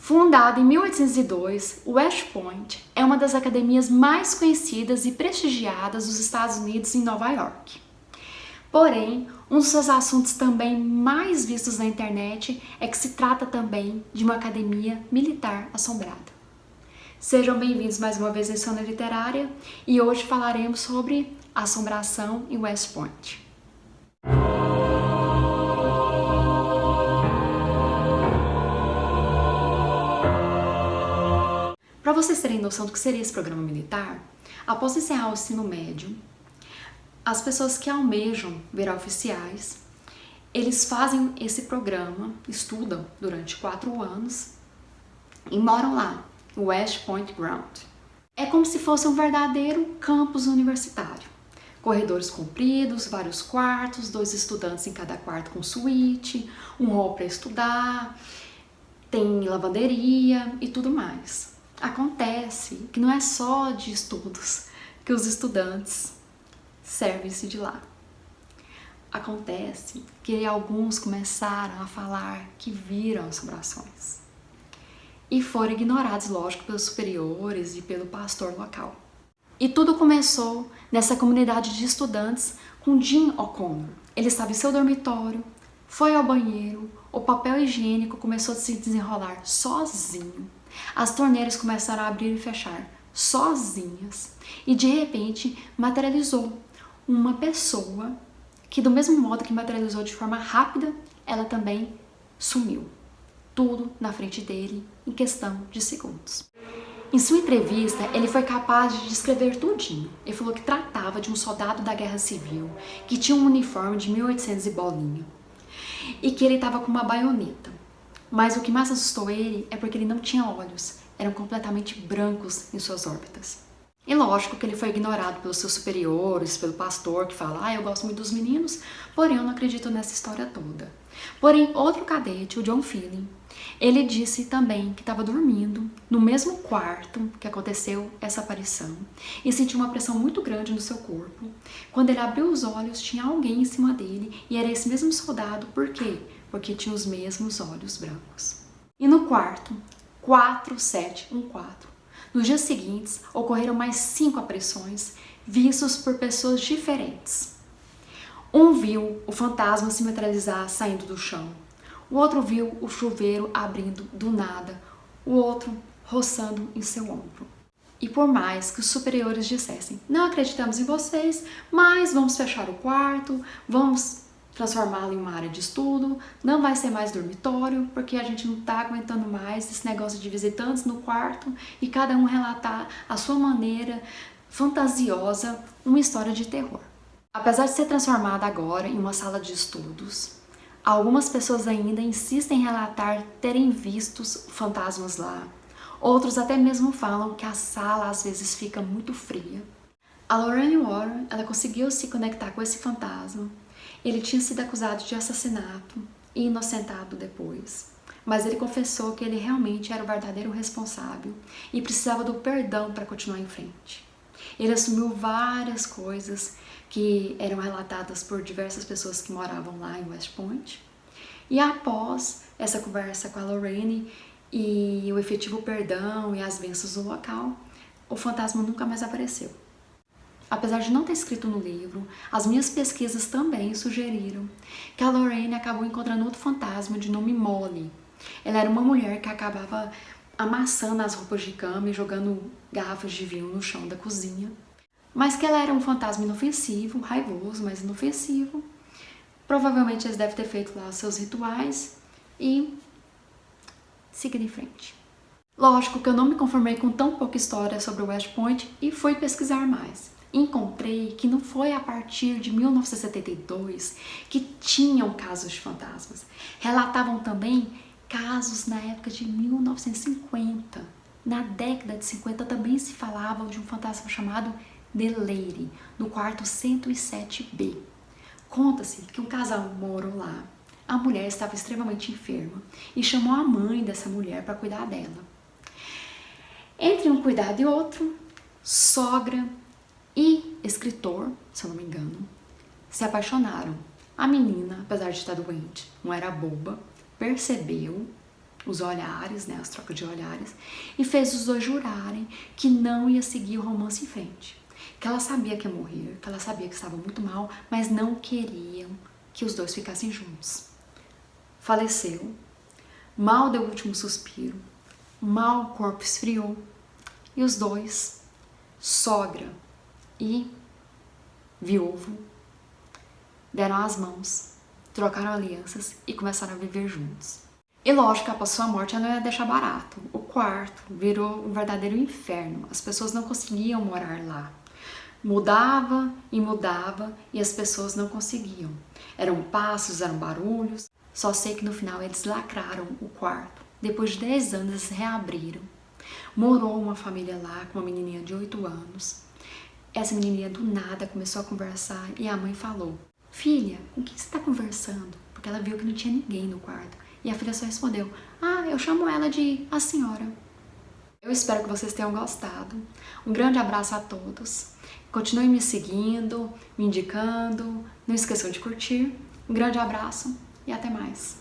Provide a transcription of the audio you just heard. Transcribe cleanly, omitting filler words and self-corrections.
Fundado em 1802, o West Point é uma das academias mais conhecidas e prestigiadas dos Estados Unidos em Nova York. Porém, um dos seus assuntos também mais vistos na internet é que se trata também de uma academia militar assombrada. Sejam bem-vindos mais uma vez à Insônia Literária e hoje falaremos sobre assombração em West Point. Para vocês terem noção do que seria esse programa militar, após encerrar o ensino médio, as pessoas que almejam virar oficiais, eles fazem esse programa, estudam durante 4 anos e moram lá, no West Point Ground. É como se fosse um verdadeiro campus universitário. Corredores compridos, vários quartos, 2 estudantes em cada quarto com suíte, um hall para estudar, tem lavanderia e tudo mais. Acontece que não é só de estudos que os estudantes servem-se de lá. Acontece que alguns começaram a falar que viram assombrações e foram ignorados, lógico, pelos superiores e pelo pastor local. E tudo começou nessa comunidade de estudantes com Jim O'Connor. Ele estava em seu dormitório, foi ao banheiro, o papel higiênico começou a se desenrolar sozinho. As torneiras começaram a abrir e fechar sozinhas e de repente materializou uma pessoa que, do mesmo modo que materializou de forma rápida, ela também sumiu. Tudo na frente dele em questão de segundos. Em sua entrevista, ele foi capaz de descrever tudinho. Ele falou que tratava de um soldado da Guerra Civil que tinha um uniforme de 1800 e bolinha e que ele estava com uma baioneta. Mas o que mais assustou ele é porque ele não tinha olhos, eram completamente brancos em suas órbitas. E lógico que ele foi ignorado pelos seus superiores, pelo pastor que fala, eu gosto muito dos meninos, porém eu não acredito nessa história toda. Porém, outro cadete, o John Feeling, ele disse também que estava dormindo no mesmo quarto que aconteceu essa aparição e sentiu uma pressão muito grande no seu corpo. Quando ele abriu os olhos, tinha alguém em cima dele e era esse mesmo soldado. Por quê? Porque tinha os mesmos olhos brancos. E no quarto, 4714, nos dias seguintes, ocorreram mais 5 aparições vistos por pessoas diferentes. Um viu o fantasma se materializar saindo do chão. O outro viu o chuveiro abrindo do nada. O outro roçando em seu ombro. E por mais que os superiores dissessem, não acreditamos em vocês, mas vamos fechar o quarto, vamos transformá-lo em uma área de estudo, não vai ser mais dormitório, porque a gente não está aguentando mais esse negócio de visitantes no quarto e cada um relatar a sua maneira fantasiosa uma história de terror. Apesar de ser transformada agora em uma sala de estudos, algumas pessoas ainda insistem em relatar terem visto fantasmas lá. Outros até mesmo falam que a sala às vezes fica muito fria. A Lorraine Warren, ela conseguiu se conectar com esse fantasma. Ele tinha sido acusado de assassinato e inocentado depois, mas ele confessou que ele realmente era o verdadeiro responsável e precisava do perdão para continuar em frente. Ele assumiu várias coisas que eram relatadas por diversas pessoas que moravam lá em West Point, e após essa conversa com a Lorraine e o efetivo perdão e as bênçãos do local, o fantasma nunca mais apareceu. Apesar de não ter escrito no livro, as minhas pesquisas também sugeriram que a Lorraine acabou encontrando outro fantasma de nome Molly. Ela era uma mulher que acabava amassando as roupas de cama e jogando garrafas de vinho no chão da cozinha, mas que ela era um fantasma inofensivo, raivoso, mas inofensivo. Provavelmente eles devem ter feito lá os seus rituais e seguido em frente. Lógico que eu não me conformei com tão pouca história sobre o West Point e fui pesquisar mais. Encontrei que não foi a partir de 1972 que tinham casos de fantasmas. Relatavam também casos na época de 1950. Na década de 50 também se falava de um fantasma chamado The Lady, no quarto 107B. Conta-se que um casal morou lá. A mulher estava extremamente enferma e chamou a mãe dessa mulher para cuidar dela. Entre um cuidado e outro, sogra e escritor, se eu não me engano, se apaixonaram. A menina, apesar de estar doente, não era boba, percebeu os olhares, né, as trocas de olhares, e fez os dois jurarem que não ia seguir o romance em frente. Que ela sabia que ia morrer, que ela sabia que estava muito mal, mas não queriam que os dois ficassem juntos. Faleceu, mal deu o último suspiro, mal o corpo esfriou, e os dois, sogra e viúvo, deram as mãos, trocaram alianças e começaram a viver juntos. E lógico que após sua morte ela não ia deixar barato. O quarto virou um verdadeiro inferno. As pessoas não conseguiam morar lá. Mudava e as pessoas não conseguiam. Eram passos, eram barulhos. Só sei que no final eles lacraram o quarto. Depois de 10 anos eles reabriram. Morou uma família lá com uma menininha de 8 anos. Essa menininha do nada começou a conversar e a mãe falou: filha, com quem você está conversando? Porque ela viu que não tinha ninguém no quarto. E a filha só respondeu: ah, eu chamo ela de a senhora. Eu espero que vocês tenham gostado. Um grande abraço a todos. Continuem me seguindo, me indicando. Não esqueçam de curtir. Um grande abraço e até mais.